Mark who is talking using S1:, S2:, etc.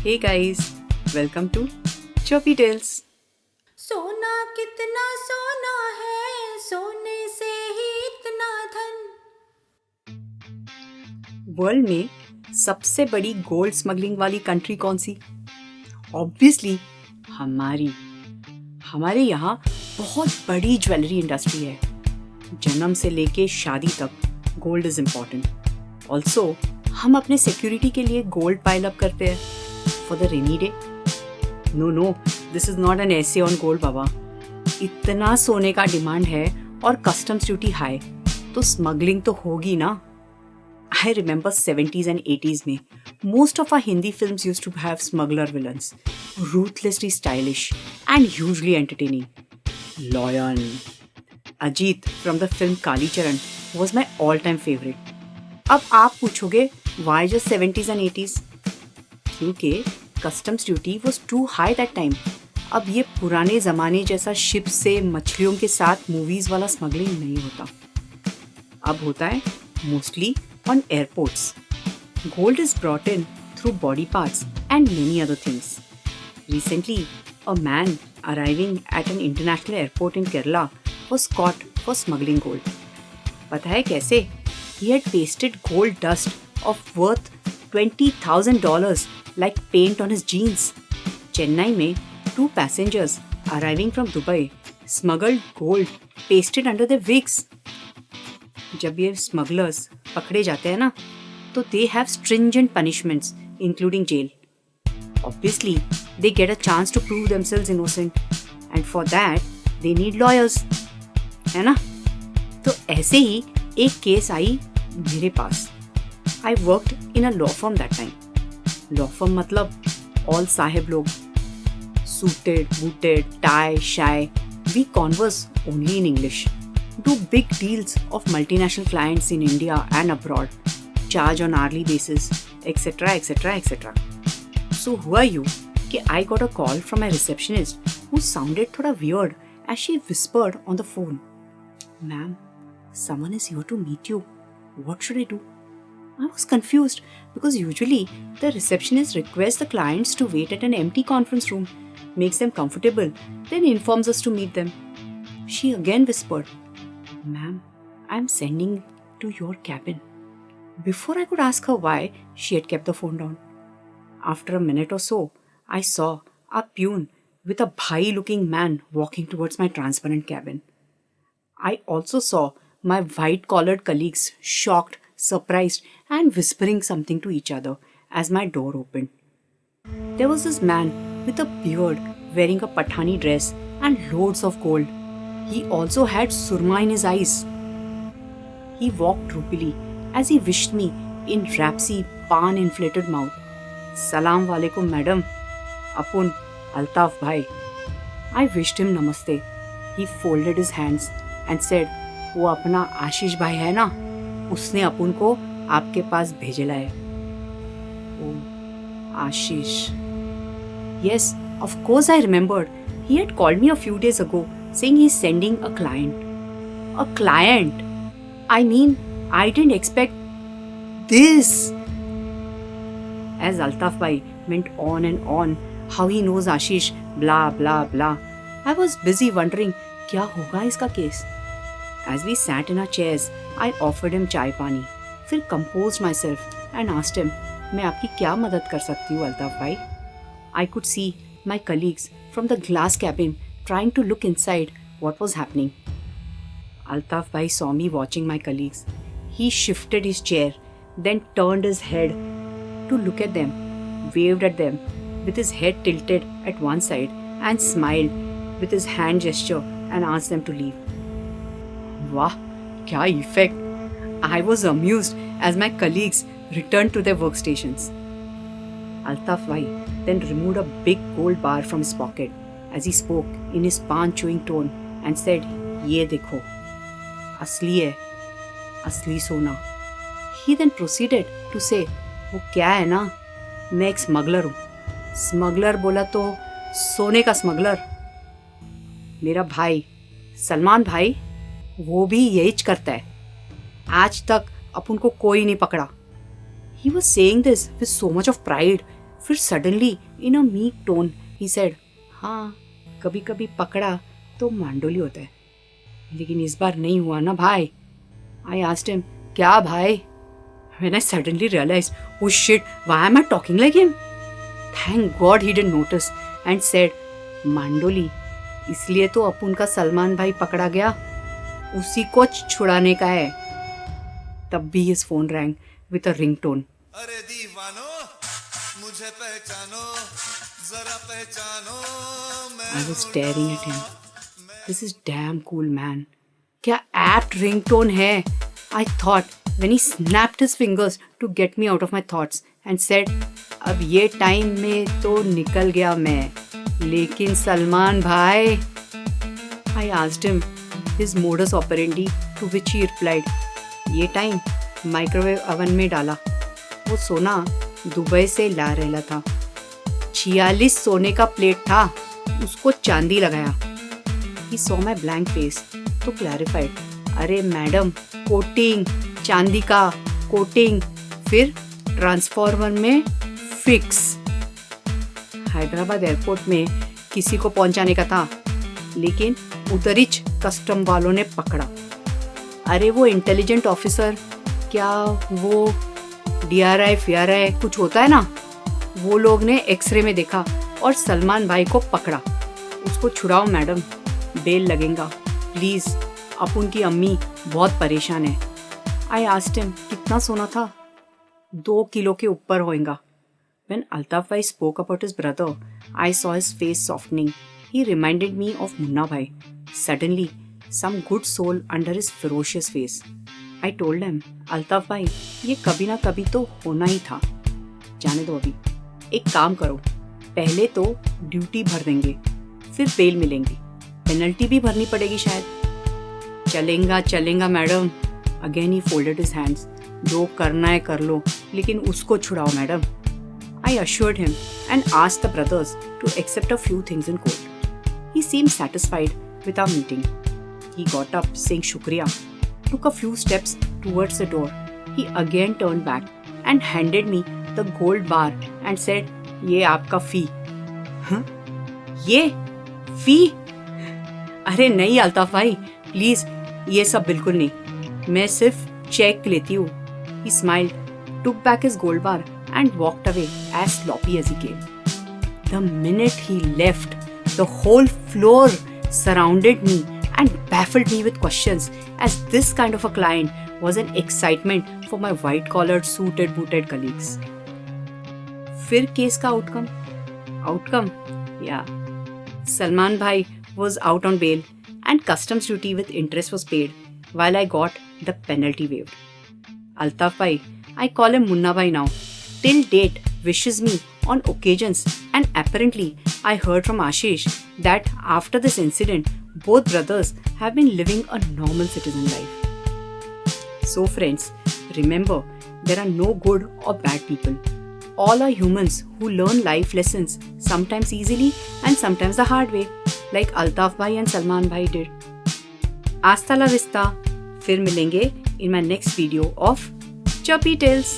S1: Hey guys, welcome to Chirpy Tales.
S2: सोना कितना सोना है, सोने से ही इतना धन।
S1: वर्ल्ड में सबसे बड़ी गोल्ड स्मगलिंग वाली कंट्री कौन सी? ऑब्वियसली हमारी। हमारे यहाँ बहुत बड़ी ज्वेलरी इंडस्ट्री है। जन्म से लेके शादी तक गोल्ड इज इम्पॉर्टेंट। ऑल्सो हम अपने सिक्योरिटी के लिए गोल्ड पाइल अप करते हैं for the rainy day. No, this is not an essay on gold बाबा। इतना सोने का डिमांड है और कस्टम्स ड्यूटी हाई, तो स्मगलिंग तो होगी ना। I remember 70s and 80s में most of our Hindi films used to have smuggler villains, ruthlessly stylish and hugely entertaining. Lion. Ajit from the film Kali Charan was my all-time favorite. अब आप पूछोगे why just 70s and 80s? क्योंकि customs duty was too high that time. अब ये पुराने ज़माने जैसा ship से मछलियों के साथ मूवीज़ वाला स्मगलिंग नहीं होता। अब होता है mostly on airports. Gold is brought in through body parts and many other things. Recently, a man arriving at an international airport in Kerala was caught for smuggling gold. पता है कैसे? He had pasted gold dust of worth $20,000 like paint on his jeans. Chennai में 2 passengers arriving from Dubai smuggled gold pasted under their wigs. जब ये smugglers पकड़े जाते हैं ना, तो they have stringent punishments including jail. Obviously they get a chance to prove themselves innocent and for that they need lawyers, है ना। तो ऐसे ही एक केस आई मेरे पास। I worked in a law firm that time. Law firm मतलब ऑल साहेब लोग, सूटेड बूटेड टाई शाई, we converse only in English, do big deals of multinational clients in India and abroad, charge on hourly basis, etc., etc., etc. So who are you? कि I got a call from a receptionist who sounded थोड़ा weird as she whispered on the phone, "Ma'am, someone is here to meet you. What should I do?" I was confused because usually the receptionist requests the clients to wait at an empty conference room, makes them comfortable, then informs us to meet them. She again whispered, "Ma'am, I'm sending to your cabin." Before I could ask her why, she had kept the phone down. After a minute or so, I saw a peon with a bhai-looking man walking towards my transparent cabin. I also saw my white-collared colleagues shocked, surprised, and whispering something to each other as my door opened. There was this man with a beard wearing a Pathani dress and loads of gold. He also had surma in his eyes. He walked droopily as he wished me in rapsy, pan-inflated mouth, "Salam walaikum, madam. Apun Altaf bhai." I wished him namaste. He folded his hands and said, "वो अपना आशीष भाई है ना, उसने अपुन को आपके पास भेजेला है." Oh, Ashish. Yes, of course I remembered. He had called me a few days ago saying he's sending a client. A client? I mean, I didn't expect this. As Altaf Bhai went on and on, how he knows Ashish, blah blah blah. I was busy wondering, क्या होगा इसका case? As we sat in our chairs, I offered him chai pani. फिर composed myself and asked him, मैं आपकी क्या मदद कर सकती हूँ अल्ताफ भाई? I could see my colleagues from the glass cabin trying to look inside what was happening. Altaf Bhai saw me watching my colleagues. He shifted his chair, then turned his head to look at them, waved at them with his head tilted at one side and smiled with his hand gesture and asked them to leave. Wow, kya effect! I was amused as my colleagues returned to their workstations. Altaf Bhai then removed a big gold bar from his pocket as he spoke in his pan-chewing tone and said, "ये देखो, असली है, असली सोना." He then proceeded to say, "वो क्या है ना, मैं एक स्मगलर हूँ." स्मगलर बोला तो सोने का स्मगलर। मेरा भाई सलमान भाई, वो भी यही करता है। आज तक अपन को कोई नहीं पकड़ा। He was saying this with so much of pride, फिर suddenly in a meek tone he said, हाँ कभी कभी पकड़ा तो मांडोली होता है, लेकिन इस बार नहीं हुआ ना भाई. I asked him, क्या भाई? When I suddenly realized, oh shit, why am I talking like him? Thank God he didn't notice and said, Mandoli, इसलिए तो अपुन का सलमान भाई पकड़ा गया, उसी को छुड़ाने का है. तब भी his phone rang with a ringtone.
S3: अरे दीवानो मुझे पहचानो जरा पहचानो
S1: I was staring at him. This is damn cool man. क्या apt ringtone है? I thought when he snapped his fingers to get me out of my thoughts and said, अब ये time में तो निकल गया मैं, लेकिन सलमान भाई. I asked him his modus operandi, to which he replied, ये टाइम माइक्रोवेव ओवन में डाला. वो सोना दुबई से ला रहा था. 46 सोने का प्लेट था, उसको चांदी लगाया. He saw my blank face तो क्लैरिफाइड, अरे मैडम कोटिंग, चांदी का कोटिंग, फिर ट्रांसफॉर्मर में फिक्स. हैदराबाद एयरपोर्ट में किसी को पहुंचाने का था, लेकिन उतरिच कस्टम वालों ने पकड़ा. अरे वो इंटेलिजेंट ऑफिसर, क्या वो DRI FRI कुछ होता है ना, वो लोग ने एक्सरे में देखा और सलमान भाई को पकड़ा. उसको छुड़ाओ मैडम, बेल लगेगा प्लीज, अपुन की अम्मी बहुत परेशान है. आई आस्क्ड हिम, कितना सोना था? 2 किलो के ऊपर होएगा. When Altaf Bhai spoke about his brother, I saw his face softening. He reminded me of Munna Bhai. Suddenly, some good soul under his ferocious face. I told him, Altaf Bhai, ये कभी ना कभी तो होना ही था. जाने दो अभी. एक काम करो, पहले तो ड्यूटी भर देंगे, फिर बेल मिलेंगी, पेनल्टी भी भरनी पड़ेगी शायद. चलेगा मैडम. अगेन ही फोल्डेड हिज हैंड्स. जो करना है कर लो, लेकिन उसको छुड़ाओ madam. I assured him and asked the brothers to accept a few things in court. He seemed satisfied with our meeting. He got up saying shukriya, took a few steps towards the door. He again turned back and handed me the gold bar and said, ये आपका fee. हाँ? ये fee? अरे नहीं अल्ताफ भाई, please ये सब बिल्कुल नहीं, मैं सिर्फ चेक लेती हूँ. He smiled, took back his gold bar and walked away as sloppy as he came. The minute he left, the whole floor surrounded me and baffled me with questions, as this kind of a client was an excitement for my white-collared, suited-booted colleagues. फिर case का outcome? Yeah. Salman Bhai was out on bail and customs duty with interest was paid while I got the penalty waived. Altaf Bhai, I call him Munna Bhai now, till date wishes me on occasions, and apparently I heard from Ashish that after this incident, both brothers have been living a normal citizen life. So friends, remember, there are no good or bad people. All are humans who learn life lessons, sometimes easily and sometimes the hard way, like Altaf Bhai and Salman Bhai did. Hasta la vista. फिर मिलेंगे in my next video of Chirpy Tales.